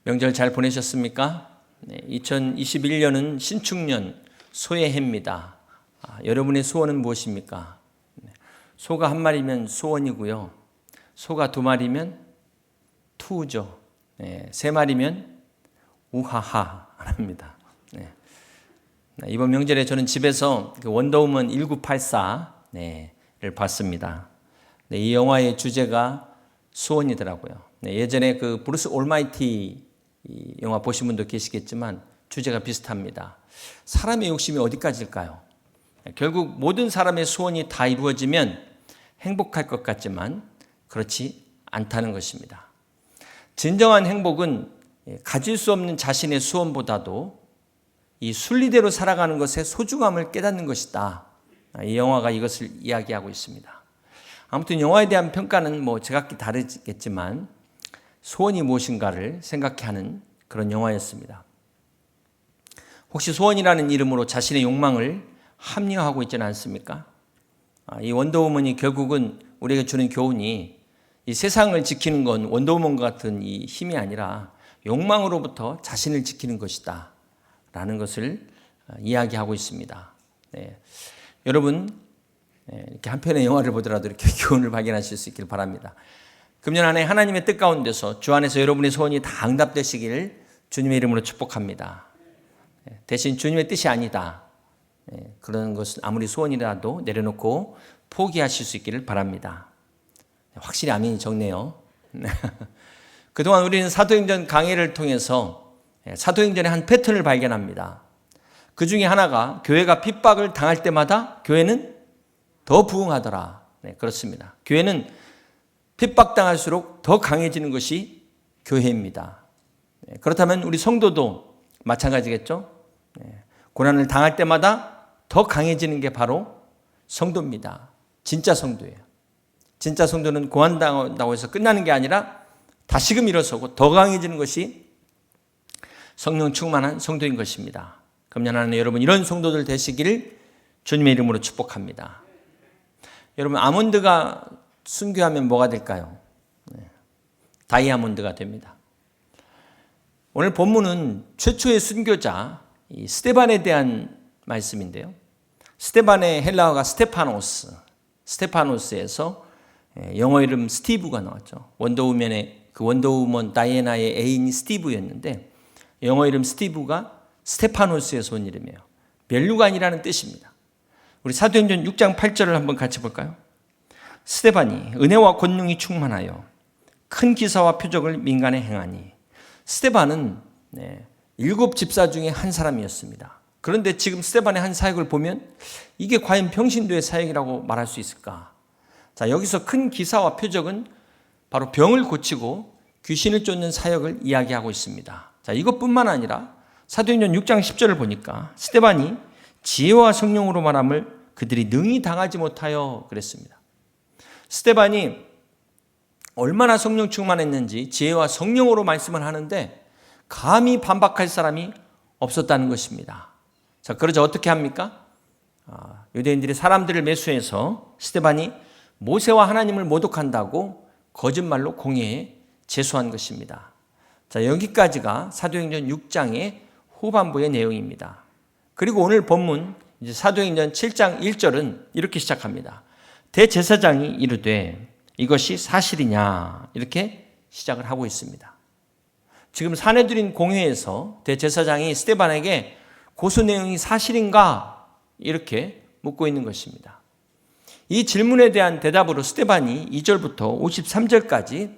명절 잘 보내셨습니까? 2021년은 신축년 소의 해입니다. 여러분의 소원은 무엇입니까? 소가 한 마리면 소원이고요. 소가 두 마리면 투우죠. 세 마리면 우하하합니다. 이번 명절에 저는 집에서 원더우먼 1984를 봤습니다. 이 영화의 주제가 소원이더라고요. 예전에 그 브루스 올마이티 영화 보신 분도 계시겠지만 주제가 비슷합니다. 사람의 욕심이 어디까지일까요? 결국 모든 사람의 소원이 다 이루어지면 행복할 것 같지만 그렇지 않다는 것입니다. 진정한 행복은 가질 수 없는 자신의 소원보다도 이 순리대로 살아가는 것의 소중함을 깨닫는 것이다. 이 영화가 이것을 이야기하고 있습니다. 아무튼 영화에 대한 평가는 제각기 다르겠지만 소원이 무엇인가를 생각해 하는 그런 영화였습니다. 혹시 소원이라는 이름으로 자신의 욕망을 합리화하고 있지는 않습니까? 이 원더우먼이 결국은 우리에게 주는 교훈이 이 세상을 지키는 건 원더우먼과 같은 이 힘이 아니라 욕망으로부터 자신을 지키는 것이다 라는 것을 이야기하고 있습니다. 여러분 이렇게 한 편의 영화를 보더라도 이렇게 교훈을 발견하실 수 있기를 바랍니다. 금년 한 해 하나님의 뜻 가운데서 주 안에서 여러분의 소원이 다 응답되시기를 주님의 이름으로 축복합니다. 대신 주님의 뜻이 아니다. 그런 것은 아무리 소원이라도 내려놓고 포기하실 수 있기를 바랍니다. 확실히 아멘이 적네요. 그동안 우리는 사도행전 강해를 통해서 사도행전의 한 패턴을 발견합니다. 그 중에 하나가 교회가 핍박을 당할 때마다 교회는 더 부흥하더라. 그렇습니다. 교회는 핍박당할수록 더 강해지는 것이 교회입니다. 그렇다면 우리 성도도 마찬가지겠죠? 고난을 당할 때마다 더 강해지는 게 바로 성도입니다. 진짜 성도예요. 진짜 성도는 고난당한다고 해서 끝나는 게 아니라 다시금 일어서고 더 강해지는 것이 성령 충만한 성도인 것입니다. 금년 한 해 여러분 이런 성도들 되시기를 주님의 이름으로 축복합니다. 여러분 아몬드가 순교하면 뭐가 될까요? 다이아몬드가 됩니다. 오늘 본문은 최초의 순교자 스데반에 대한 말씀인데요. 스데반의 헬라어가 스테파노스에서 영어 이름 스티브가 나왔죠. 원더우먼의 그 원더우먼 다이애나의 애인이 스티브였는데 영어 이름 스티브가 스테파노스에서 온 이름이에요. 멸류관이라는 뜻입니다. 우리 사도행전 6장 8절을 한번 같이 볼까요? 스데반이 은혜와 권능이 충만하여 큰 기사와 표적을 민간에 행하니. 스데반은 7 집사 중에 한 사람이었습니다. 그런데 지금 스데반의 한 사역을 보면 이게 과연 평신도의 사역이라고 말할 수 있을까? 자, 여기서 큰 기사와 표적은 바로 병을 고치고 귀신을 쫓는 사역을 이야기하고 있습니다. 자, 이것뿐만 아니라 사도행전 6장 10절을 보니까 스데반이 지혜와 성령으로 말함을 그들이 능히 당하지 못하여 그랬습니다. 스데반이 얼마나 성령 충만했는지 지혜와 성령으로 말씀을 하는데 감히 반박할 사람이 없었다는 것입니다. 자, 그러자 어떻게 합니까? 유대인들이 사람들을 매수해서 스데반이 모세와 하나님을 모독한다고 거짓말로 공회에 제소한 것입니다. 자, 여기까지가 사도행전 6장의 후반부의 내용입니다. 그리고 오늘 본문 이제 사도행전 7장 1절은 이렇게 시작합니다. 대제사장이 이르되 이것이 사실이냐 이렇게 시작을 하고 있습니다. 지금 사내들인 공회에서 대제사장이 스데반에게 고소 내용이 사실인가 이렇게 묻고 있는 것입니다. 이 질문에 대한 대답으로 스데반이 2절부터 53절까지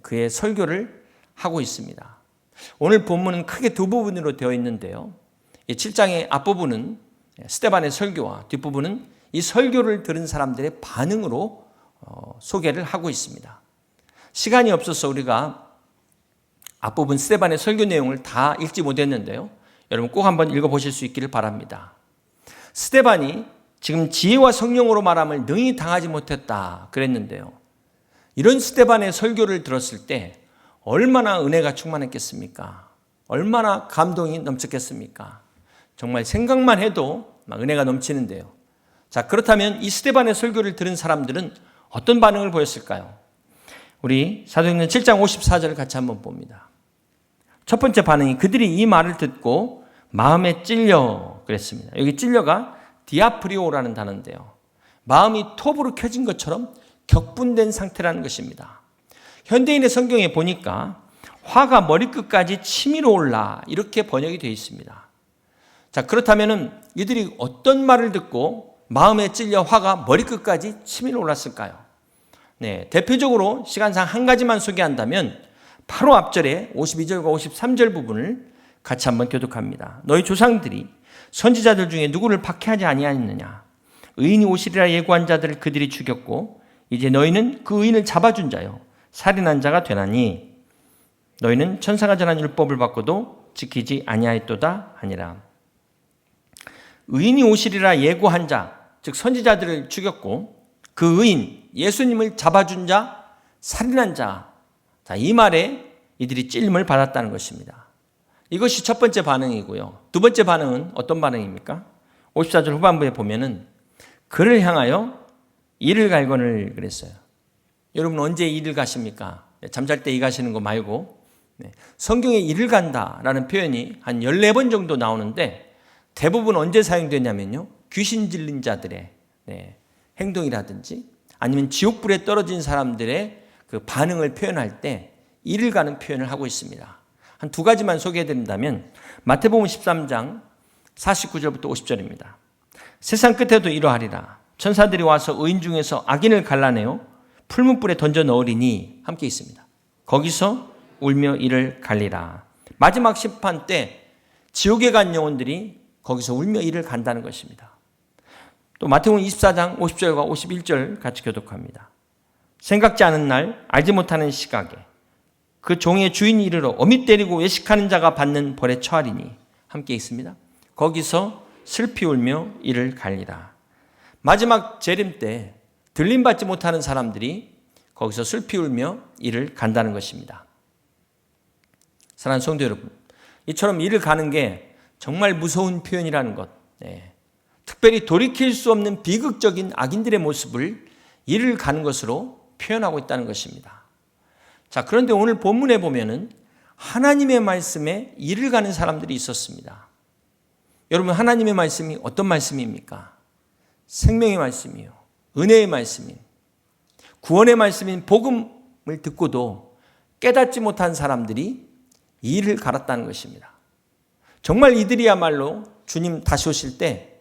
그의 설교를 하고 있습니다. 오늘 본문은 크게 두 부분으로 되어 있는데요. 이 7장의 앞부분은 스데반의 설교와 뒷부분은 이 설교를 들은 사람들의 반응으로 소개를 하고 있습니다. 시간이 없어서 우리가 앞부분 스데반의 설교 내용을 다 읽지 못했는데요. 여러분 꼭 한번 읽어보실 수 있기를 바랍니다. 스데반이 지금 지혜와 성령으로 말함을 능히 당하지 못했다 그랬는데요. 이런 스데반의 설교를 들었을 때 얼마나 은혜가 충만했겠습니까? 얼마나 감동이 넘쳤겠습니까? 정말 생각만 해도 막 은혜가 넘치는데요. 자, 그렇다면 이 스데반의 설교를 들은 사람들은 어떤 반응을 보였을까요? 우리 사도행전 7장 54절을 같이 한번 봅니다. 첫 번째 반응이 그들이 이 말을 듣고 마음에 찔려 그랬습니다. 여기 찔려가 디아프리오라는 단어인데요. 마음이 톱으로 켜진 것처럼 격분된 상태라는 것입니다. 현대인의 성경에 보니까 화가 머리끝까지 치밀어 올라 이렇게 번역이 되어 있습니다. 자, 그렇다면 이들이 어떤 말을 듣고 마음에 찔려 화가 머리끝까지 치밀어 올랐을까요? 네, 대표적으로 시간상 한 가지만 소개한다면 바로 앞절에 52절과 53절 부분을 같이 한번 교독합니다. 너희 조상들이 선지자들 중에 누구를 박해하지 아니하였느냐? 의인이 오시리라 예고한 자들을 그들이 죽였고 이제 너희는 그 의인을 잡아준 자요 살인한 자가 되나니 너희는 천사가 전한 율법을 받고도 지키지 아니하였도다 하니라. 의인이 오시리라 예고한 자, 즉 선지자들을 죽였고 그 의인 예수님을 잡아준 자, 살인한 자, 이 말에 이들이 찔림을 받았다는 것입니다. 이것이 첫 번째 반응이고요. 두 번째 반응은 어떤 반응입니까? 54절 후반부에 보면은 그를 향하여 이를 갈거늘 그랬어요. 여러분 언제 이를 가십니까? 잠잘 때 이 가시는 거 말고 성경에 이를 간다라는 표현이 한 14번 정도 나오는데 대부분 언제 사용되냐면요. 귀신 들린 자들의 행동이라든지 아니면 지옥불에 떨어진 사람들의 그 반응을 표현할 때 이를 가는 표현을 하고 있습니다. 한 두 가지만 소개해드린다면 마태복음 13장 49절부터 50절입니다. 세상 끝에도 이러하리라. 천사들이 와서 의인 중에서 악인을 갈라내어 풀문불에 던져 넣으리니 함께 있습니다. 거기서 울며 이를 갈리라. 마지막 심판 때 지옥에 간 영혼들이 거기서 울며 이를 간다는 것입니다. 또 마태복음 24장 50절과 51절 같이 교독합니다. 생각지 않은 날 알지 못하는 시각에 그 종의 주인이 이르러 어미 때리고 외식하는 자가 받는 벌에 처하리니 함께 있습니다. 거기서 슬피 울며 이를 갈리라. 마지막 재림 때 들림받지 못하는 사람들이 거기서 슬피 울며 이를 간다는 것입니다. 사랑하는 성도 여러분, 이처럼 이를 가는 게 정말 무서운 표현이라는 것, 특별히 돌이킬 수 없는 비극적인 악인들의 모습을 이를 가는 것으로 표현하고 있다는 것입니다. 자, 그런데 오늘 본문에 보면은 하나님의 말씀에 이를 가는 사람들이 있었습니다. 여러분, 하나님의 말씀이 어떤 말씀입니까? 생명의 말씀이요, 은혜의 말씀인, 구원의 말씀인 복음을 듣고도 깨닫지 못한 사람들이 이를 갈았다는 것입니다. 정말 이들이야말로 주님 다시 오실 때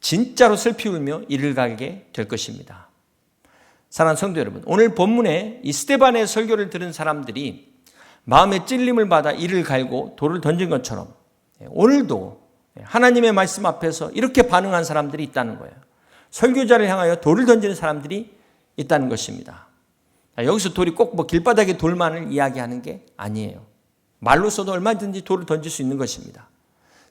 진짜로 슬피 울며 이를 갈게 될 것입니다. 사랑하는 성도 여러분, 오늘 본문에 이 스데반의 설교를 들은 사람들이 마음의 찔림을 받아 이를 갈고 돌을 던진 것처럼 오늘도 하나님의 말씀 앞에서 이렇게 반응한 사람들이 있다는 거예요. 설교자를 향하여 돌을 던지는 사람들이 있다는 것입니다. 여기서 돌이 꼭 길바닥에 돌만을 이야기하는 게 아니에요. 말로서도 얼마든지 돌을 던질 수 있는 것입니다.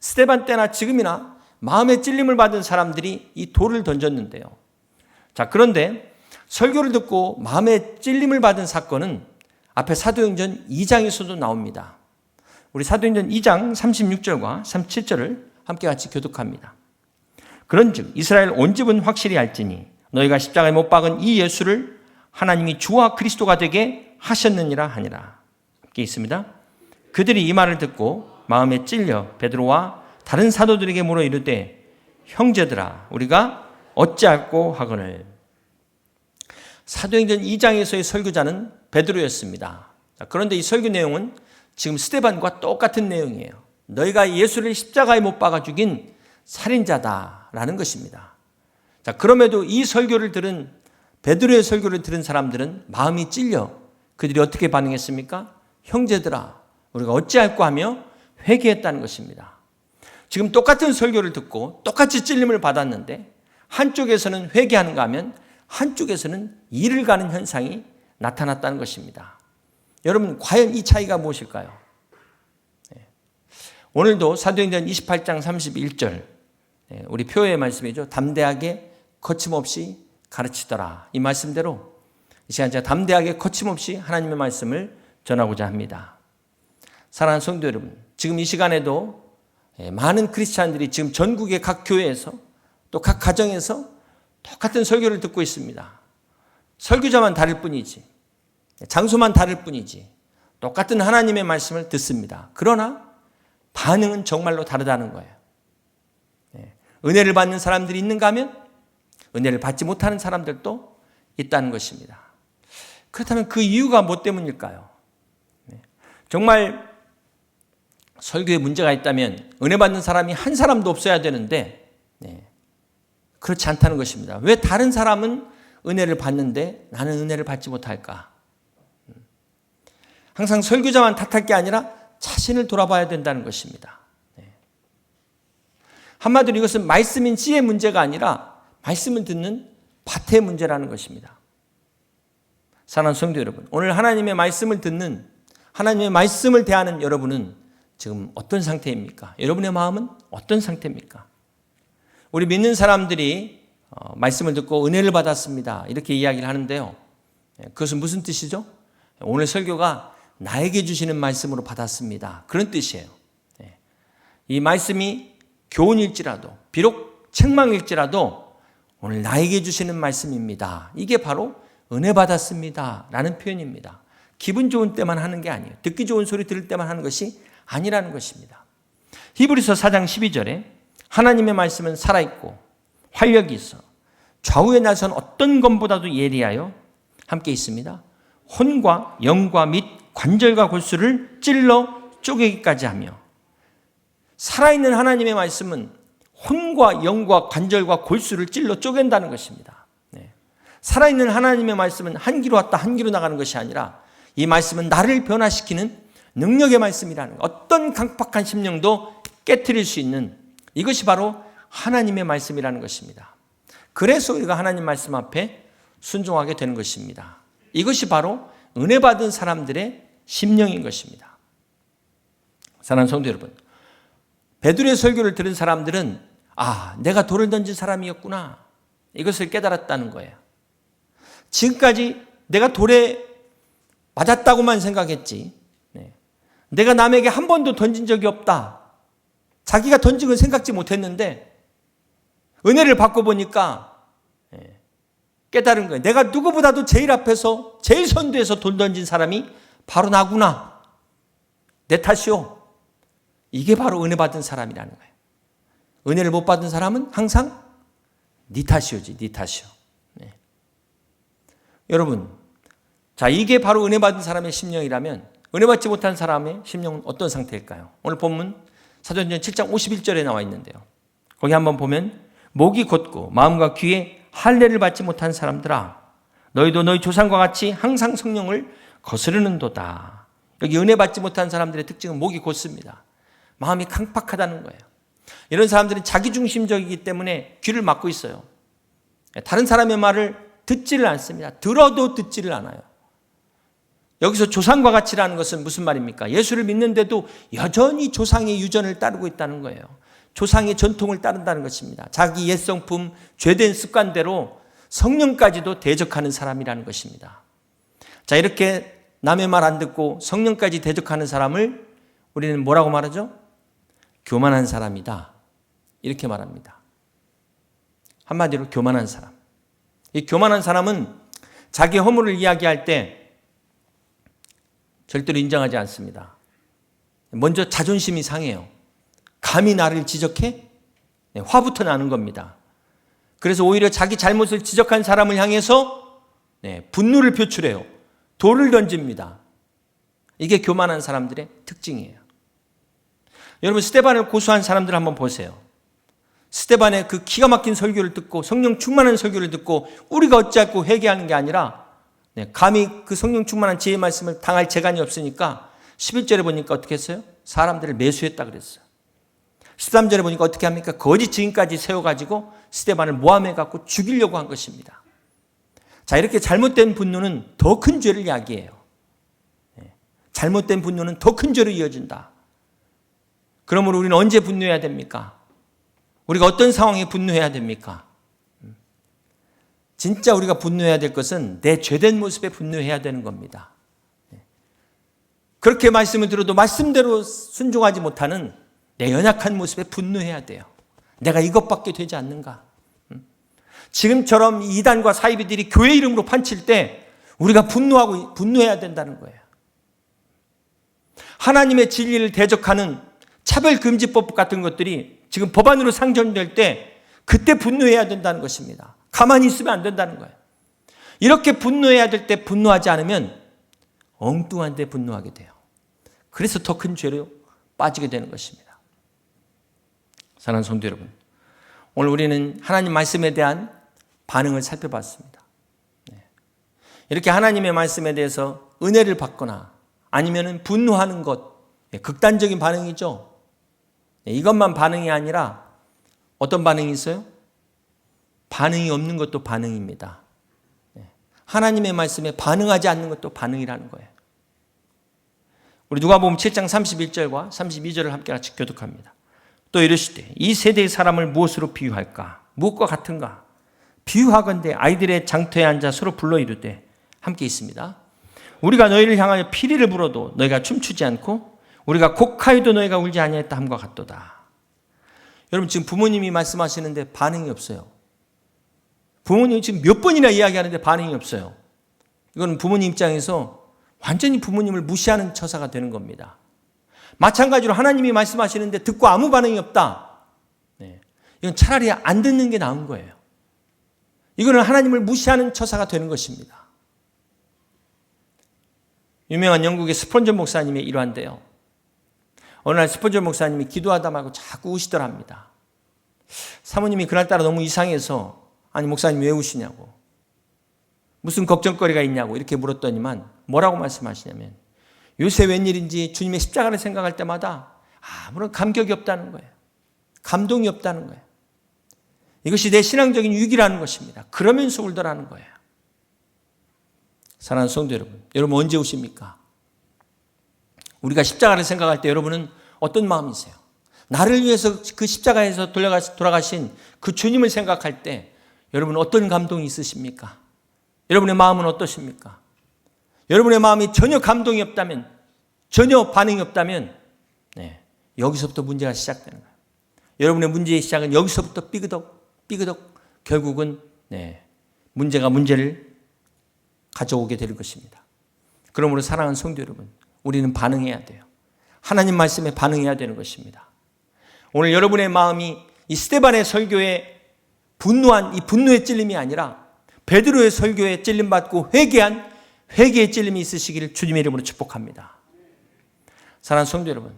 스데반 때나 지금이나 마음의 찔림을 받은 사람들이 이 돌을 던졌는데요. 자, 그런데 설교를 듣고 마음의 찔림을 받은 사건은 앞에 사도행전 2장에서도 나옵니다. 우리 사도행전 2장 36절과 37절을 함께 같이 교독합니다. 그런즉 이스라엘 온 집은 확실히 알지니 너희가 십자가에 못 박은 이 예수를 하나님이 주와 그리스도가 되게 하셨느니라 하니라. 함께 있습니다. 그들이 이 말을 듣고 마음에 찔려 베드로와 다른 사도들에게 물어 이르되 형제들아 우리가 어찌할꼬 하거늘. 사도행전 2장에서의 설교자는 베드로였습니다. 그런데 이 설교 내용은 지금 스데반과 똑같은 내용이에요. 너희가 예수를 십자가에 못 박아 죽인 살인자다라는 것입니다. 자, 그럼에도 이 설교를 들은 베드로의 설교를 들은 사람들은 마음이 찔려 그들이 어떻게 반응했습니까? 형제들아 우리가 어찌할꼬 하며 회개했다는 것입니다. 지금 똑같은 설교를 듣고 똑같이 찔림을 받았는데 한쪽에서는 회개하는가 하면 한쪽에서는 이를 가는 현상이 나타났다는 것입니다. 여러분 과연 이 차이가 무엇일까요? 오늘도 사도행전 28장 31절 우리 표의 말씀이죠. 담대하게 거침없이 가르치더라. 이 말씀대로 이 시간 제가 담대하게 거침없이 하나님의 말씀을 전하고자 합니다. 사랑하는 성도 여러분, 지금 이 시간에도 많은 크리스찬들이 지금 전국의 각 교회에서 또 각 가정에서 똑같은 설교를 듣고 있습니다. 설교자만 다를 뿐이지, 장소만 다를 뿐이지 똑같은 하나님의 말씀을 듣습니다. 그러나 반응은 정말로 다르다는 거예요. 은혜를 받는 사람들이 있는가 하면 은혜를 받지 못하는 사람들도 있다는 것입니다. 그렇다면 그 이유가 뭐 때문일까요? 정말 설교에 문제가 있다면 은혜 받는 사람이 한 사람도 없어야 되는데 그렇지 않다는 것입니다. 왜 다른 사람은 은혜를 받는데 나는 은혜를 받지 못할까? 항상 설교자만 탓할 게 아니라 자신을 돌아봐야 된다는 것입니다. 한마디로 이것은 말씀인 씨의 문제가 아니라 말씀을 듣는 밭의 문제라는 것입니다. 사랑하는 성도 여러분, 오늘 하나님의 말씀을 듣는, 하나님의 말씀을 대하는 여러분은 지금 어떤 상태입니까? 여러분의 마음은 어떤 상태입니까? 우리 믿는 사람들이 말씀을 듣고 은혜를 받았습니다, 이렇게 이야기를 하는데요. 그것은 무슨 뜻이죠? 오늘 설교가 나에게 주시는 말씀으로 받았습니다, 그런 뜻이에요. 이 말씀이 교훈일지라도, 비록 책망일지라도 오늘 나에게 주시는 말씀입니다, 이게 바로 은혜 받았습니다 라는 표현입니다. 기분 좋은 때만 하는 게 아니에요. 듣기 좋은 소리 들을 때만 하는 것이 아니라는 것입니다. 히브리서 4장 12절에 하나님의 말씀은 살아있고 활력이 있어 좌우에 나선 어떤 검보다도 예리하여 함께 있습니다. 혼과 영과 및 관절과 골수를 찔러 쪼개기까지 하며, 살아있는 하나님의 말씀은 혼과 영과 관절과 골수를 찔러 쪼갠다는 것입니다. 살아있는 하나님의 말씀은 한 귀로 왔다 한 귀로 나가는 것이 아니라 이 말씀은 나를 변화시키는 능력의 말씀이라는 것, 어떤 강팍한 심령도 깨트릴 수 있는, 이것이 바로 하나님의 말씀이라는 것입니다. 그래서 우리가 하나님 말씀 앞에 순종하게 되는 것입니다. 이것이 바로 은혜 받은 사람들의 심령인 것입니다. 사랑하는 성도 여러분, 베드로의 설교를 들은 사람들은 내가 돌을 던진 사람이었구나, 이것을 깨달았다는 거예요. 지금까지 내가 돌에 맞았다고만 생각했지, 내가 남에게 한 번도 던진 적이 없다, 자기가 던진 건 생각지 못했는데 은혜를 받고 보니까 깨달은 거예요. 내가 누구보다도 제일 앞에서 제일 선두에서 돌 던진 사람이 바로 나구나, 내 탓이요. 이게 바로 은혜 받은 사람이라는 거예요. 은혜를 못 받은 사람은 항상 네 탓이오지, 네 탓이오. 여러분, 자, 이게 바로 은혜 받은 사람의 심령이라면 은혜 받지 못한 사람의 심령은 어떤 상태일까요? 오늘 본문 사도행전 7장 51절에 나와 있는데요. 거기 한번 보면, 목이 곧고 마음과 귀에 할례를 받지 못한 사람들아, 너희도 너희 조상과 같이 항상 성령을 거스르는도다. 여기 은혜 받지 못한 사람들의 특징은 목이 곧습니다. 마음이 강팍하다는 거예요. 이런 사람들은 자기중심적이기 때문에 귀를 막고 있어요. 다른 사람의 말을 듣지를 않습니다. 들어도 듣지를 않아요. 여기서 조상과 같이라는 것은 무슨 말입니까? 예수를 믿는데도 여전히 조상의 유전을 따르고 있다는 거예요. 조상의 전통을 따른다는 것입니다. 자기 옛성품, 죄된 습관대로 성령까지도 대적하는 사람이라는 것입니다. 자, 이렇게 남의 말 안 듣고 성령까지 대적하는 사람을 우리는 뭐라고 말하죠? 교만한 사람이다, 이렇게 말합니다. 한마디로 교만한 사람. 이 교만한 사람은 자기 허물을 이야기할 때 절대로 인정하지 않습니다. 먼저 자존심이 상해요. 감히 나를 지적해? 화부터 나는 겁니다. 그래서 오히려 자기 잘못을 지적한 사람을 향해서 분노를 표출해요. 돌을 던집니다. 이게 교만한 사람들의 특징이에요. 여러분, 스데반을 고소한 사람들 한번 보세요. 스데반의 그 기가 막힌 설교를 듣고, 성령 충만한 설교를 듣고 우리가 어찌할꼬 회개하는 게 아니라 감히 그 성령 충만한 지혜의 말씀을 당할 재간이 없으니까 11절에 보니까 어떻게 했어요? 사람들을 매수했다 그랬어요. 13절에 보니까 어떻게 합니까? 거짓 증인까지 세워가지고 스데반을 모함해갖고 죽이려고 한 것입니다. 자, 이렇게 잘못된 분노는 더 큰 죄를 야기해요. 잘못된 분노는 더 큰 죄로 이어진다. 그러므로 우리는 언제 분노해야 됩니까? 우리가 어떤 상황에 분노해야 됩니까? 진짜 우리가 분노해야 될 것은 내 죄된 모습에 분노해야 되는 겁니다. 그렇게 말씀을 들어도 말씀대로 순종하지 못하는 내 연약한 모습에 분노해야 돼요. 내가 이것밖에 되지 않는가? 지금처럼 이단과 사이비들이 교회 이름으로 판칠 때 우리가 분노해야 된다는 거예요. 하나님의 진리를 대적하는 차별금지법 같은 것들이 지금 법안으로 상정될 때 그때 분노해야 된다는 것입니다. 가만히 있으면 안 된다는 거예요. 이렇게 분노해야 될 때 분노하지 않으면 엉뚱한 데 분노하게 돼요. 그래서 더 큰 죄로 빠지게 되는 것입니다. 사랑하는 성도 여러분, 오늘 우리는 하나님 말씀에 대한 반응을 살펴봤습니다. 이렇게 하나님의 말씀에 대해서 은혜를 받거나 아니면 분노하는 것, 극단적인 반응이죠. 이것만 반응이 아니라 어떤 반응이 있어요? 반응이 없는 것도 반응입니다. 하나님의 말씀에 반응하지 않는 것도 반응이라는 거예요. 우리 누가복음 7장 31절과 32절을 함께 같이 교독합니다. 또 이르시되 이 세대의 사람을 무엇으로 비유할까? 무엇과 같은가? 비유하건대 아이들의 장터에 앉아 서로 불러 이르되 함께 있습니다. 우리가 너희를 향하여 피리를 불어도 너희가 춤추지 않고 우리가 곡하여도 너희가 울지 아니했다 함과 같도다. 여러분 지금 부모님이 말씀하시는데 반응이 없어요. 부모님이 지금 몇 번이나 이야기하는데 반응이 없어요. 이건 부모님 입장에서 완전히 부모님을 무시하는 처사가 되는 겁니다. 마찬가지로 하나님이 말씀하시는데 듣고 아무 반응이 없다. 이건 차라리 안 듣는 게 나은 거예요. 이거는 하나님을 무시하는 처사가 되는 것입니다. 유명한 영국의 스폰전 목사님의 일화인데요. 어느 날 스폰전 목사님이 기도하다 말고 자꾸 우시더랍니다. 사모님이 그날따라 너무 이상해서 아니 목사님 왜 우시냐고, 무슨 걱정거리가 있냐고 이렇게 물었더니만 뭐라고 말씀하시냐면 요새 웬일인지 주님의 십자가를 생각할 때마다 아무런 감격이 없다는 거예요. 감동이 없다는 거예요. 이것이 내 신앙적인 위기라는 것입니다. 그러면서 울더라는 거예요. 사랑하는 성도 여러분, 여러분 언제 우십니까? 우리가 십자가를 생각할 때 여러분은 어떤 마음이세요? 나를 위해서 그 십자가에서 돌아가신 그 주님을 생각할 때 여러분 어떤 감동이 있으십니까? 여러분의 마음은 어떠십니까? 여러분의 마음이 전혀 감동이 없다면, 전혀 반응이 없다면 여기서부터 문제가 시작되는 거예요. 여러분의 문제의 시작은 여기서부터 삐그덕 결국은 문제가 문제를 가져오게 될 것입니다. 그러므로 사랑하는 성도 여러분, 우리는 반응해야 돼요. 하나님 말씀에 반응해야 되는 것입니다. 오늘 여러분의 마음이 이 스데반의 설교에 분노한 이 분노의 찔림이 아니라 베드로의 설교에 찔림받고 회개한 회개의 찔림이 있으시기를 주님의 이름으로 축복합니다. 사랑하는 성도 여러분,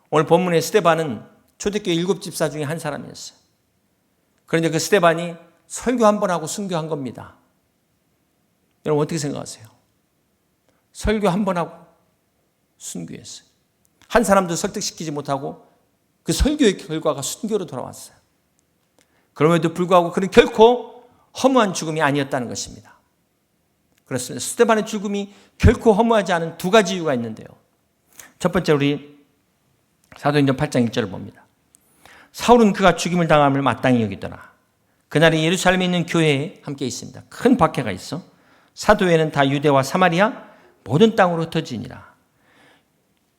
오늘 본문의 스데반은 초대교회 7집사 중에 한 사람이었어요. 그런데 그 스데반이 설교 한 번 하고 순교한 겁니다. 여러분 어떻게 생각하세요? 설교 한 번 하고 순교했어요. 한 사람도 설득시키지 못하고 그 설교의 결과가 순교로 돌아왔어요. 그럼에도 불구하고 그는 결코 허무한 죽음이 아니었다는 것입니다. 그렇습니다. 스데반의 죽음이 결코 허무하지 않은 두 가지 이유가 있는데요. 첫 번째, 우리 사도행전 8장 1절을 봅니다. 사울은 그가 죽임을 당함을 마땅히 여기더라. 그날이 예루살렘에 있는 교회에 함께 있습니다. 큰 박해가 있어 사도회는 다 유대와 사마리아 모든 땅으로 흩어지니라.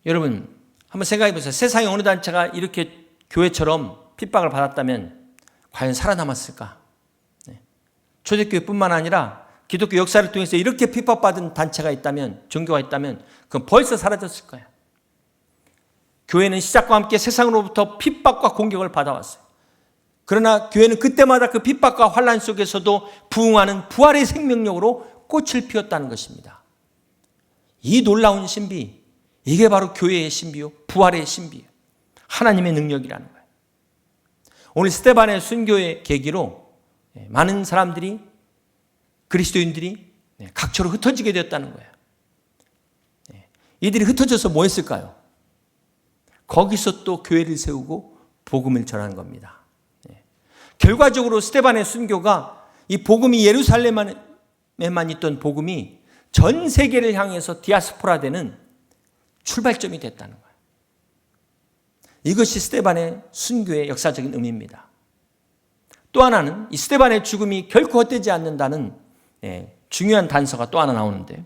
여러분 한번 생각해 보세요. 세상에 어느 단체가 이렇게 교회처럼 핍박을 받았다면 과연 살아남았을까? 초대교회뿐만 아니라 기독교 역사를 통해서 이렇게 핍박받은 단체가 있다면, 종교가 있다면 그건 벌써 사라졌을 거예요. 교회는 시작과 함께 세상으로부터 핍박과 공격을 받아왔어요. 그러나 교회는 그때마다 그 핍박과 환난 속에서도 부흥하는 부활의 생명력으로 꽃을 피웠다는 것입니다. 이 놀라운 신비, 이게 바로 교회의 신비요, 부활의 신비예요. 하나님의 능력이라는 거예요. 오늘 스데반의 순교의 계기로 많은 사람들이, 그리스도인들이 각처로 흩어지게 되었다는 거예요. 이들이 흩어져서 뭐 했을까요? 거기서 또 교회를 세우고 복음을 전하는 겁니다. 결과적으로 스데반의 순교가 이 복음이 예루살렘에만 있던 복음이 전 세계를 향해서 디아스포라되는 출발점이 됐다는 거예요. 이것이 스데반의 순교의 역사적인 의미입니다. 또 하나는 이 스데반의 죽음이 결코 헛되지 않는다는 중요한 단서가 또 하나 나오는데,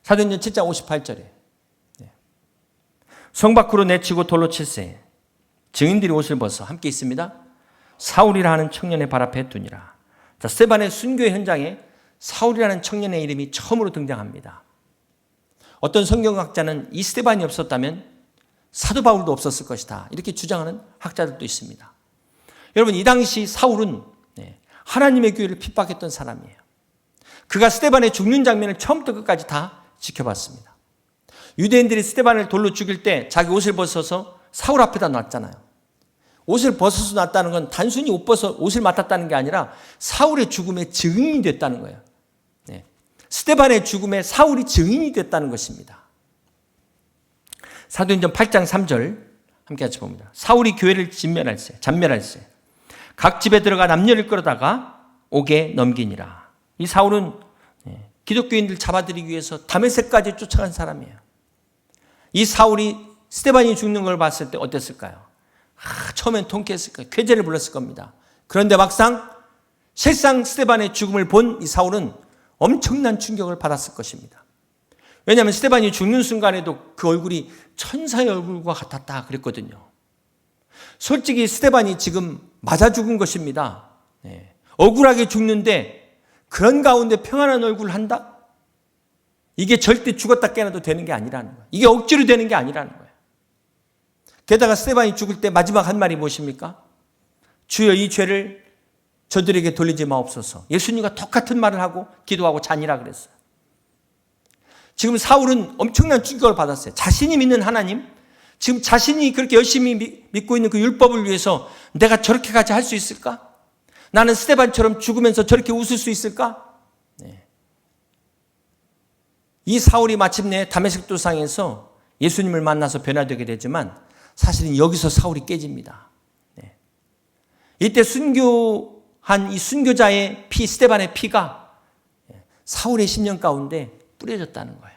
사도행전 7장 58절에 성 밖으로 내치고 돌로 칠세 증인들이 옷을 벗어 함께 있습니다. 사울이라 하는 청년의 발 앞에 두니라. 자, 스데반의 순교의 현장에 사울이라는 청년의 이름이 처음으로 등장합니다. 어떤 성경학자는 이 스데반이 없었다면 사도 바울도 없었을 것이다, 이렇게 주장하는 학자들도 있습니다. 여러분, 이 당시 사울은 하나님의 교회를 핍박했던 사람이에요. 그가 스데반의 죽는 장면을 처음부터 끝까지 다 지켜봤습니다. 유대인들이 스데반을 돌로 죽일 때 자기 옷을 벗어서 사울 앞에다 놨잖아요. 옷을 벗어서 놨다는 건 단순히 옷을 맡았다는 게 아니라 사울의 죽음의 증인이 됐다는 거예요. 스데반의 죽음에 사울이 증인이 됐다는 것입니다. 사도행전 8장 3절 함께 같이 봅니다. 사울이 교회를 잔멸할세 각 집에 들어가 남녀를 끌어다가 옥에 넘기니라. 이 사울은 기독교인들 잡아들이기 위해서 다메섹까지 쫓아간 사람이에요. 이 사울이 스데반이 죽는 걸 봤을 때 어땠을까요? 처음엔 통쾌했을 거예요. 쾌재를 불렀을 겁니다. 그런데 막상 실상 스데반의 죽음을 본 이 사울은 엄청난 충격을 받았을 것입니다. 왜냐하면 스데반이 죽는 순간에도 그 얼굴이 천사의 얼굴과 같았다 그랬거든요. 솔직히 스데반이 지금 맞아 죽은 것입니다. 억울하게 죽는데 그런 가운데 평안한 얼굴을 한다? 이게 절대 죽었다 깨어나도 되는 게 아니라는 거예요. 이게 억지로 되는 게 아니라는 거예요. 게다가 스데반이 죽을 때 마지막 한 말이 무엇입니까? 주여, 이 죄를 저들에게 돌리지 마옵소서. 예수님과 똑같은 말을 하고 기도하고 자니라 그랬어요. 지금 사울은 엄청난 충격을 받았어요. 자신이 믿는 하나님, 지금 자신이 그렇게 열심히 믿고 있는 그 율법을 위해서 내가 저렇게까지 할 수 있을까? 나는 스데반처럼 죽으면서 저렇게 웃을 수 있을까? 이 사울이 마침내 다메섹 도상에서 예수님을 만나서 변화되게 되지만 사실은 여기서 사울이 깨집니다. 이때 순교한 이 순교자의 피, 스데반의 피가 사울의 심령 가운데 뿌려졌다는 거예요.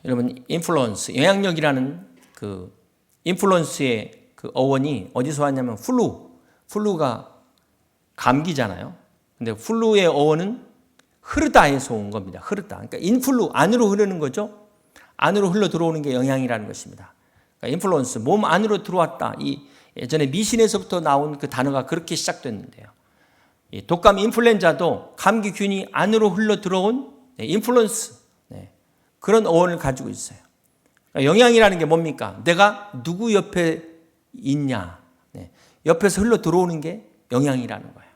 여러분, 인플루언스, 영향력이라는 그 인플루언스의 그 어원이 어디서 왔냐면 플루가 감기잖아요. 근데 플루의 어원은 흐르다에서 온 겁니다. 흐르다. 그러니까 인플루, 안으로 흐르는 거죠. 안으로 흘러 들어오는 게 영향이라는 것입니다. 그러니까 인플루언스, 몸 안으로 들어왔다. 이 예전에 미신에서부터 나온 그 단어가 그렇게 시작됐는데요. 이 독감 인플루엔자도 감기균이 안으로 흘러 들어온 인플루언스, 그런 어원을 가지고 있어요. 그러니까 영향이라는 게 뭡니까? 내가 누구 옆에 있냐. 옆에서 흘러 들어오는 게 영향이라는 거예요.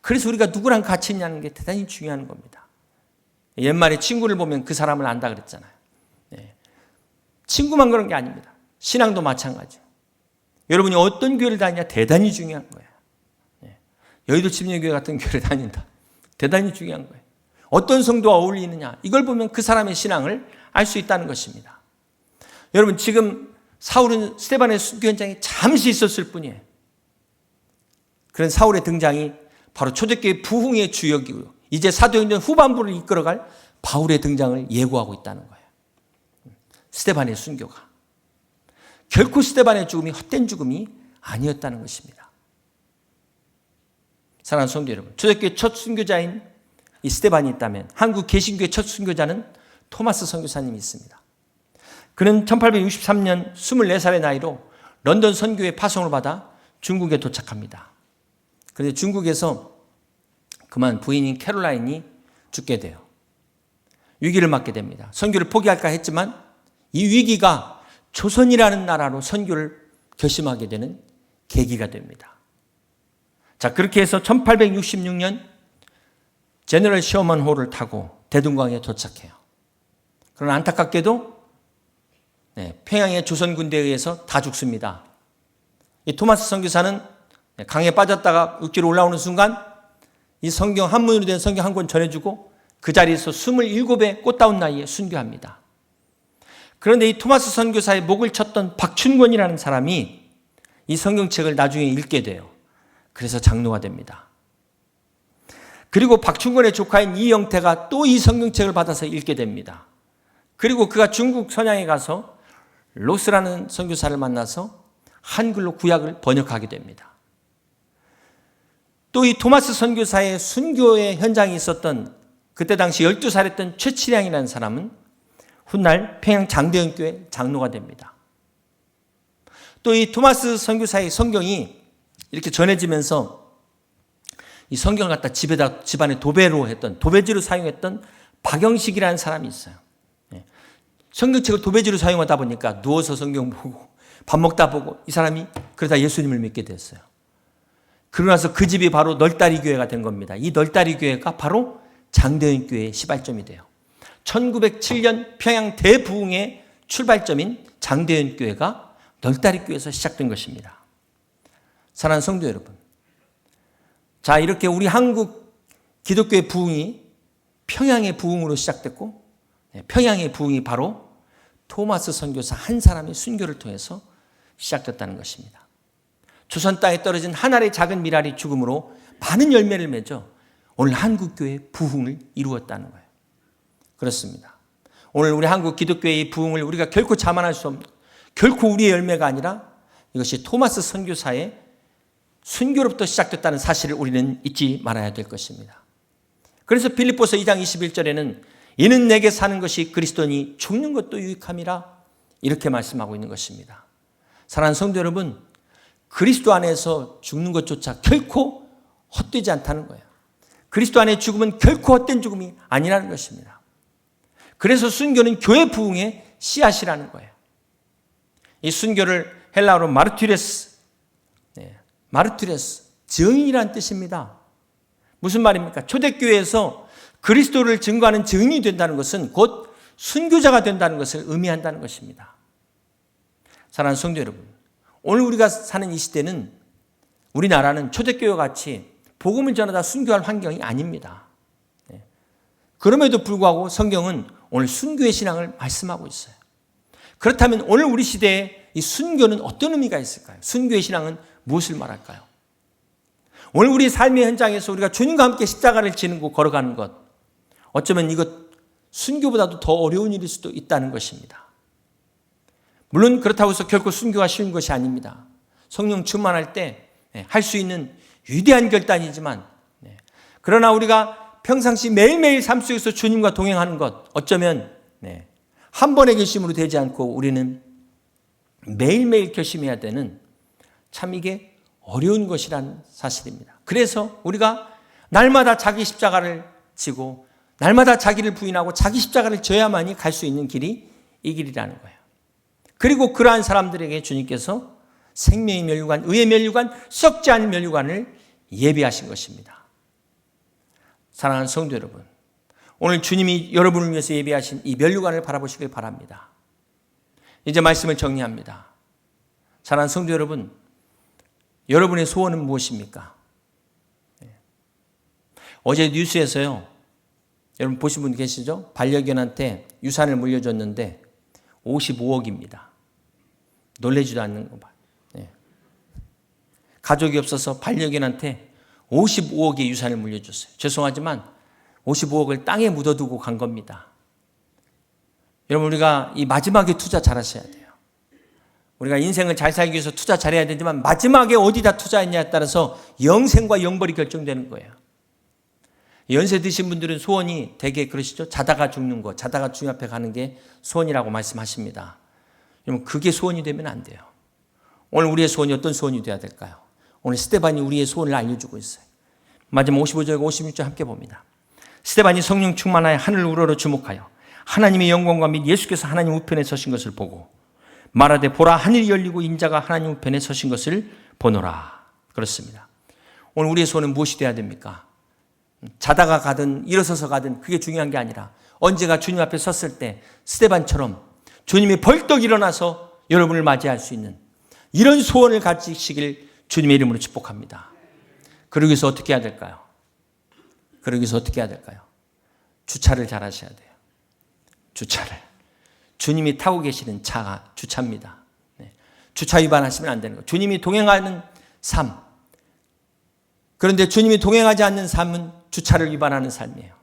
그래서 우리가 누구랑 같이 있냐는 게 대단히 중요한 겁니다. 옛말에 친구를 보면 그 사람을 안다 그랬잖아요. 친구만 그런 게 아닙니다. 신앙도 마찬가지예요. 여러분이 어떤 교회를 다니냐 대단히 중요한 거예요. 여의도 침례교회 같은 교회를 다닌다. 대단히 중요한 거예요. 어떤 성도와 어울리느냐, 이걸 보면 그 사람의 신앙을 알 수 있다는 것입니다. 여러분, 지금 사울은 스데반의 순교 현장에 잠시 있었을 뿐이에요. 그런 사울의 등장이 바로 초대교회 부흥의 주역이고요. 이제 사도행전 후반부를 이끌어갈 바울의 등장을 예고하고 있다는 거예요. 스데반의 순교가. 결코 스데반의 죽음이 헛된 죽음이 아니었다는 것입니다. 사랑하는 성도 여러분, 초대교회 첫 순교자인 이 스데반이 있다면 한국 개신교의 첫 순교자는 토마스 선교사님이 있습니다. 그는 1863년 24살의 나이로 런던 선교회 파송을 받아 중국에 도착합니다. 그런데 중국에서 그만 부인인 캐롤라인이 죽게 돼요. 위기를 맞게 됩니다. 선교를 포기할까 했지만 이 위기가 조선이라는 나라로 선교를 결심하게 되는 계기가 됩니다. 자, 그렇게 해서 1866년 제너럴 셔먼 호를 타고 대동강에 도착해요. 그러나 안타깝게도 평양의 조선 군대에 의해서 다 죽습니다. 이 토마스 선교사는 강에 빠졌다가 육지로 올라오는 순간 이 성경 한문으로 된 성경 한 권 전해주고 그 자리에서 27의 꽃다운 나이에 순교합니다. 그런데 이 토마스 선교사의 목을 쳤던 박춘권이라는 사람이 이 성경책을 나중에 읽게 돼요. 그래서 장로가 됩니다. 그리고 박춘권의 조카인 이영태가 또 이 성경책을 받아서 읽게 됩니다. 그리고 그가 중국 선양에 가서 로스라는 선교사를 만나서 한글로 구약을 번역하게 됩니다. 또 이 토마스 선교사의 순교의 현장에 있었던 그때 당시 12살이었던 최치량이라는 사람은 훗날 평양 장대현교회 장로가 됩니다. 또 이 토마스 선교사의 성경이 이렇게 전해지면서 이 성경을 갖다 집안에 도배지로 사용했던 박영식이라는 사람이 있어요. 성경책을 도배지로 사용하다 보니까 누워서 성경 보고 밥 먹다 보고 이 사람이 그러다 예수님을 믿게 됐어요. 그러고 나서 그 집이 바로 널다리 교회가 된 겁니다. 이 널다리 교회가 바로 장대현 교회의 시발점이 돼요. 1907년 평양 대부흥의 출발점인 장대현 교회가 널다리 교회에서 시작된 것입니다. 사랑하는 성도 여러분, 자, 이렇게 우리 한국 기독교의 부흥이 평양의 부흥으로 시작됐고, 평양의 부흥이 바로 토마스 선교사 한 사람의 순교를 통해서 시작됐다는 것입니다. 조선 땅에 떨어진 한 알의 작은 밀알이 죽음으로 많은 열매를 맺어 오늘 한국교회의 부흥을 이루었다는 거예요. 그렇습니다. 오늘 우리 한국 기독교의 부흥을 우리가 결코 자만할 수 없는, 결코 우리의 열매가 아니라 이것이 토마스 선교사의 순교로부터 시작됐다는 사실을 우리는 잊지 말아야 될 것입니다. 그래서 빌립보서 2장 21절에는 이는 내게 사는 것이 그리스도니 죽는 것도 유익함이라 이렇게 말씀하고 있는 것입니다. 사랑하는 성도 여러분, 그리스도 안에서 죽는 것조차 결코 헛되지 않다는 거예요. 그리스도 안에 죽음은 결코 헛된 죽음이 아니라는 것입니다. 그래서 순교는 교회 부흥의 씨앗이라는 거예요. 이 순교를 헬라어로 마르티레스, 증인이라는 뜻입니다. 무슨 말입니까? 초대교회에서 그리스도를 증거하는 증인이 된다는 것은 곧 순교자가 된다는 것을 의미한다는 것입니다. 사랑하는 성도 여러분, 오늘 우리가 사는 이 시대는, 우리나라는 초대교회와 같이 복음을 전하다 순교할 환경이 아닙니다. 그럼에도 불구하고 성경은 오늘 순교의 신앙을 말씀하고 있어요. 그렇다면 오늘 우리 시대에 이 순교는 어떤 의미가 있을까요? 순교의 신앙은 무엇을 말할까요? 오늘 우리 삶의 현장에서 우리가 주님과 함께 십자가를 지고 걸어가는 것, 어쩌면 이것 순교보다도 더 어려운 일일 수도 있다는 것입니다. 물론 그렇다고 해서 결코 순교가 쉬운 것이 아닙니다. 성령 충만할 때 할 수 있는 위대한 결단이지만, 그러나 우리가 평상시 매일매일 삶 속에서 주님과 동행하는 것, 어쩌면 한 번의 결심으로 되지 않고 우리는 매일매일 결심해야 되는, 참 이게 어려운 것이라는 사실입니다. 그래서 우리가 날마다 자기 십자가를 지고 날마다 자기를 부인하고 자기 십자가를 져야만이 갈 수 있는 길이 이 길이라는 거예요. 그리고 그러한 사람들에게 주님께서 생명의 면류관, 의의 면류관, 썩지 않은 면류관을 예비하신 것입니다. 사랑하는 성도 여러분, 오늘 주님이 여러분을 위해서 예비하신 이 면류관을 바라보시길 바랍니다. 이제 말씀을 정리합니다. 사랑하는 성도 여러분, 여러분의 소원은 무엇입니까? 어제 뉴스에서요, 여러분 보신 분 계시죠? 반려견한테 유산을 물려줬는데 55억입니다. 놀라지도 않는 거 봐요. 가족이 없어서 반려견한테 55억의 유산을 물려줬어요. 죄송하지만 55억을 땅에 묻어두고 간 겁니다. 여러분, 우리가 이 마지막에 투자 잘하셔야 돼요. 우리가 인생을 잘 살기 위해서 투자 잘해야 되지만 마지막에 어디다 투자했냐에 따라서 영생과 영벌이 결정되는 거예요. 연세 드신 분들은 소원이 되게 그러시죠? 자다가 죽는 거, 자다가 주님 앞에 가는 게 소원이라고 말씀하십니다. 여러분, 그게 소원이 되면 안 돼요. 오늘 우리의 소원이 어떤 소원이 되어야 될까요? 오늘 스데반이 우리의 소원을 알려주고 있어요. 마지막 55절과 56절 함께 봅니다. 스데반이 성령 충만하여 하늘 우러러 주목하여 하나님의 영광과 및 예수께서 하나님 우편에 서신 것을 보고 말하되 보라, 하늘이 열리고 인자가 하나님 우편에 서신 것을 보노라. 그렇습니다. 오늘 우리의 소원은 무엇이 되어야 됩니까? 자다가 가든 일어서서 가든 그게 중요한 게 아니라 언제가 주님 앞에 섰을 때 스데반처럼 주님이 벌떡 일어나서 여러분을 맞이할 수 있는 이런 소원을 가지시길 주님의 이름으로 축복합니다. 그러기 위해서 어떻게 해야 될까요? 주차를 잘 하셔야 돼요. 주차를. 주님이 타고 계시는 차가 주차입니다. 주차 위반하시면 안 되는 거예요. 주님이 동행하는 삶. 그런데 주님이 동행하지 않는 삶은 주차를 위반하는 삶이에요.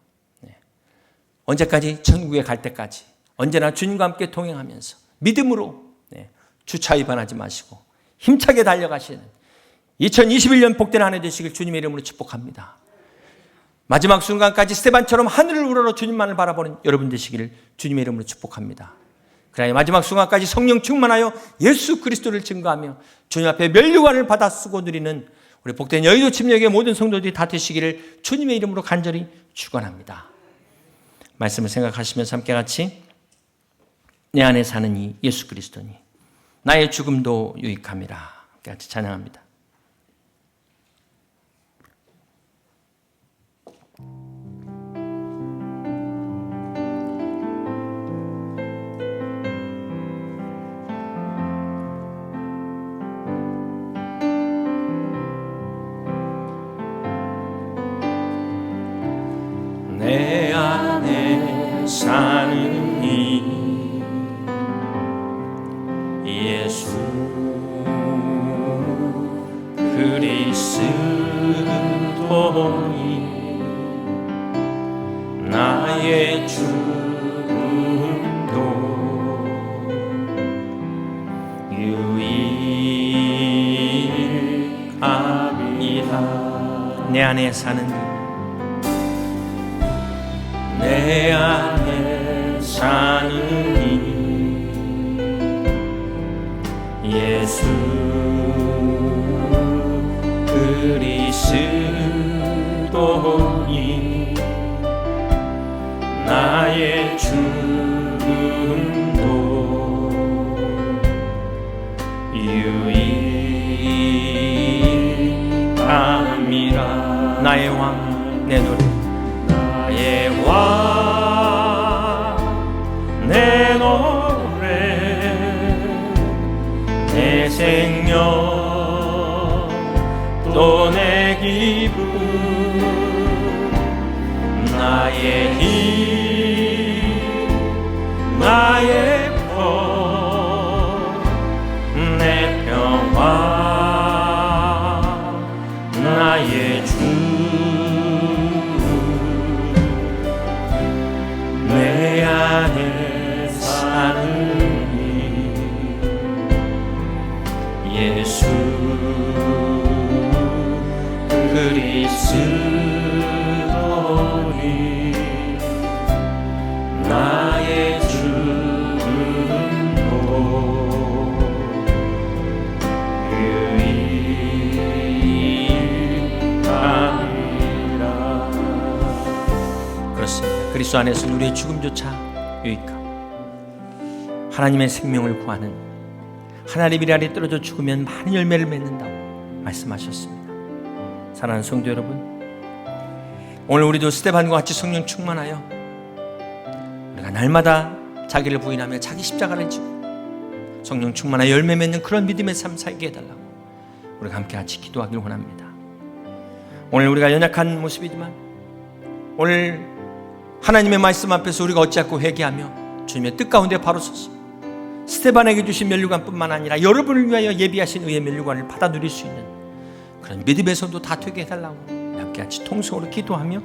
언제까지? 천국에 갈 때까지. 언제나 주님과 함께 동행하면서 믿음으로 주차 위반하지 마시고 힘차게 달려가시는 2021년 복된 한 해 되시길 주님의 이름으로 축복합니다. 마지막 순간까지 스데반처럼 하늘을 우러러 주님만을 바라보는 여러분 되시기를 주님의 이름으로 축복합니다. 그러나 마지막 순간까지 성령 충만하여 예수 그리스도를 증거하며 주님 앞에 면류관을 받아 쓰고 누리는 우리 복된 여의도 침략의 모든 성도들이 다 되시기를 주님의 이름으로 간절히 축원합니다. 말씀을 생각하시면서 함께 같이 내 안에 사는 이 예수 그리스도니 나의 죽음도 유익함이라 함께 같이 찬양합니다. 내 안에 사는 이 예수 그리스도니 나의 죽음도 유익함이라. 내 안에 사는 내 안에 사는 이 예수 그리스도니 나의 죽음도 유익함이라. 나의 왕 내 노래 나의 왕 내 노래 내 생명 또 내 기쁨 나의 힘 나의 법 내 평화 나의 주 내 안에 사는 이 예수 그리스도니 나의 죽음도 유익함이라. 그렇습니다. 그리스도 안에서는 우리의 죽음조차 유익함. 하나님의 생명을 구하는 하나님 아래 떨어져 죽으면 많은 열매를 맺는다고 말씀하셨습니다. 사랑하는 성도 여러분, 오늘 우리도 스데반과 같이 성령 충만하여 우리가 날마다 자기를 부인하며 자기 십자가를 지고 성령 충만하여 열매 맺는 그런 믿음의 삶 살게 해달라고 우리가 함께 같이 기도하길 원합니다. 오늘 우리가 연약한 모습이지만 오늘 하나님의 말씀 앞에서 우리가 어찌하고 회개하며 주님의 뜻 가운데 바로 서서 스데반에게 주신 면류관뿐만 아니라 여러분을 위하여 예비하신 의의 면류관을 받아 누릴 수 있는 그런 믿음에서도 다 되게 해달라고 함께 같이 통성으로 기도하며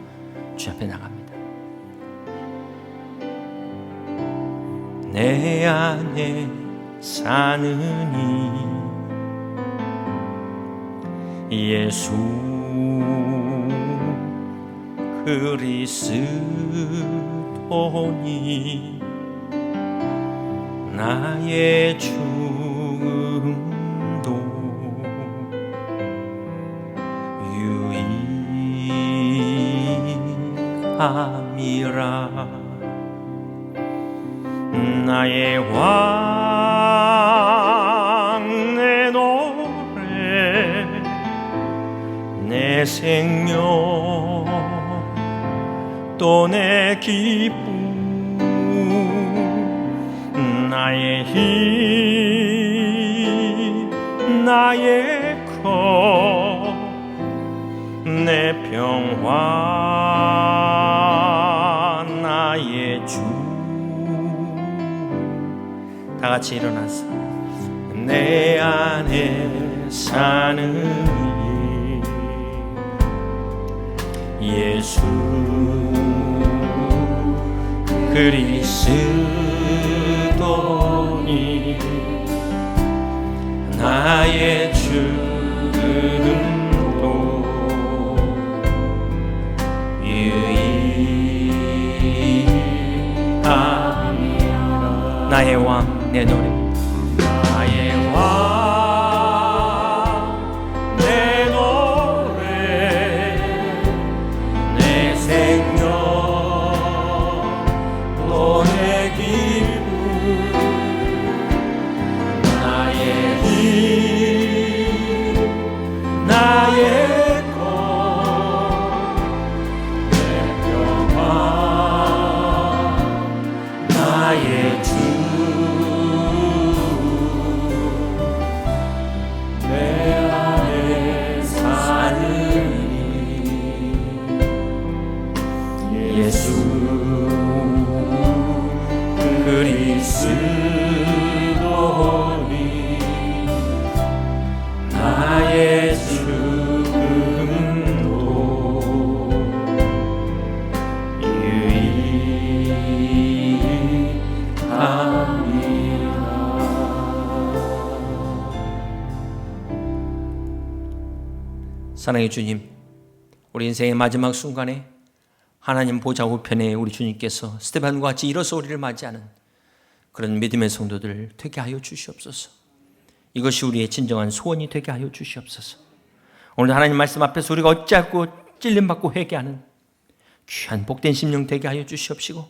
주 앞에 나갑니다. 내 안에 사는 이 예수 그리스도니 나의 죽음도 유익함이라. 나의 왕 내 노래 내 생명 또 내 기쁨 나의 힘 나의 것 내 평화 나의 주. 다 같이 일어나서 내 안에 사는 이 예수 그리스도니 나의 죽음도 유익함이라. 나의 왕 내 노래 나의 왕 내 노래 내 생명 예수 그리스도니 나의 죽음도 유익함이라. 사랑의 주님, 우리 인생의 마지막 순간에 하나님 보좌 우편에 우리 주님께서 스데반과 같이 일어서 우리를 맞이하는 그런 믿음의 성도들 되게 하여 주시옵소서. 이것이 우리의 진정한 소원이 되게 하여 주시옵소서. 오늘 하나님 말씀 앞에서 우리가 어찌하고 찔림받고 회개하는 귀한 복된 심령 되게 하여 주시옵시고,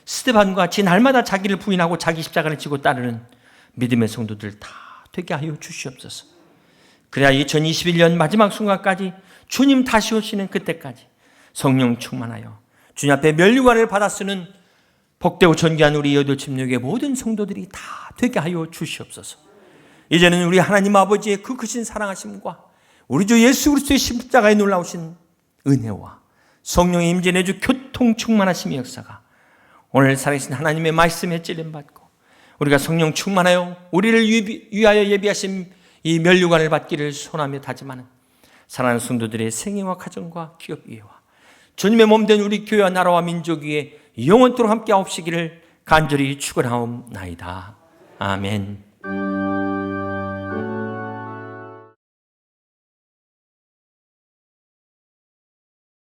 스데반과 같이 날마다 자기를 부인하고 자기 십자가를 지고 따르는 믿음의 성도들 다 되게 하여 주시옵소서. 그래야 2021년 마지막 순간까지 주님 다시 오시는 그때까지 성령 충만하여 주님 앞에 면류관을 받아 쓰는 복되고 존귀한 우리 여덟침육의 모든 성도들이 다 되게 하여 주시옵소서. 이제는 우리 하나님 아버지의 그 크신 사랑하심과 우리 주 예수 그리스도의 십자가에 놀라우신 은혜와 성령의 임재 내주 교통 충만하심의 역사가 오늘 살아계신 하나님의 말씀에 찔림받고 우리가 성령 충만하여 우리를 위하여 예비하신 이 면류관을 받기를 소원하며 다짐하는 사랑하는 성도들의 생애와 가정과 기업 위에와 주님의 몸된 우리 교회와 나라와 민족 위에 영원토록 함께 하옵시기를 간절히 축원하옵나이다. 아멘.